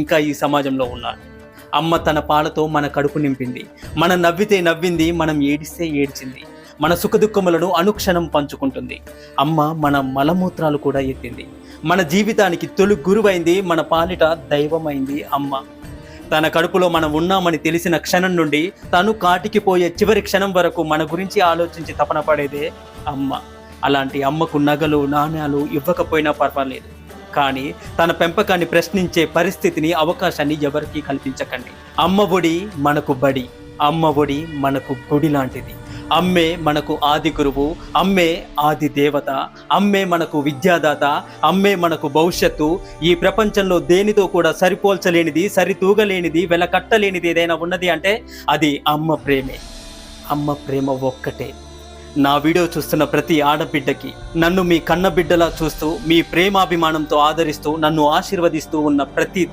ఇంకా ఈ సమాజంలో ఉన్నాడు. అమ్మ తన పాలతో మన కడుపు నింపింది, మనం నవ్వితే నవ్వింది, మనం ఏడిస్తే ఏడ్చింది, మన సుఖదుఖములను అనుక్షణం పంచుకుంటుంది. అమ్మ మన మలమూత్రాలు కూడా ఎత్తింది, మన జీవితానికి తొలి గురువైంది, మన పాలిట దైవమైంది అమ్మ. తన కడుపులో మనం ఉన్నామని తెలిసిన క్షణం నుండి తను కాటికి పోయే చివరి క్షణం వరకు మన గురించి ఆలోచించి తపన పడేదే అమ్మ. అలాంటి అమ్మకు నగలు నాణ్యాలు ఇవ్వకపోయినా పర్వాలేదు, కానీ తన పెంపకాన్ని ప్రశ్నించే పరిస్థితిని అవకాశాన్ని ఎవరికీ కల్పించకండి. అమ్మ ఒడి మనకు బడి, అమ్మ ఒడి మనకు గుడి లాంటిది. అమ్మే మనకు ఆది గురువు, అమ్మే ఆది దేవత, అమ్మే మనకు విద్యాదాత, అమ్మే మనకు భవిష్యత్తు. ఈ ప్రపంచంలో దేనితో కూడా సరిపోల్చలేనిది, సరితూగలేనిది, వెలకట్టలేనిది ఏదైనా ఉన్నది అంటే అది అమ్మ ప్రేమే. అమ్మ ప్రేమ ఒక్కటే. నా వీడియో చూస్తున్న ప్రతి ఆడబిడ్డకి, నన్ను మీ కన్నబిడ్డలా చూస్తూ మీ ప్రేమాభిమానంతో ఆదరిస్తూ నన్ను ఆశీర్వదిస్తూ ఉన్న ప్రతి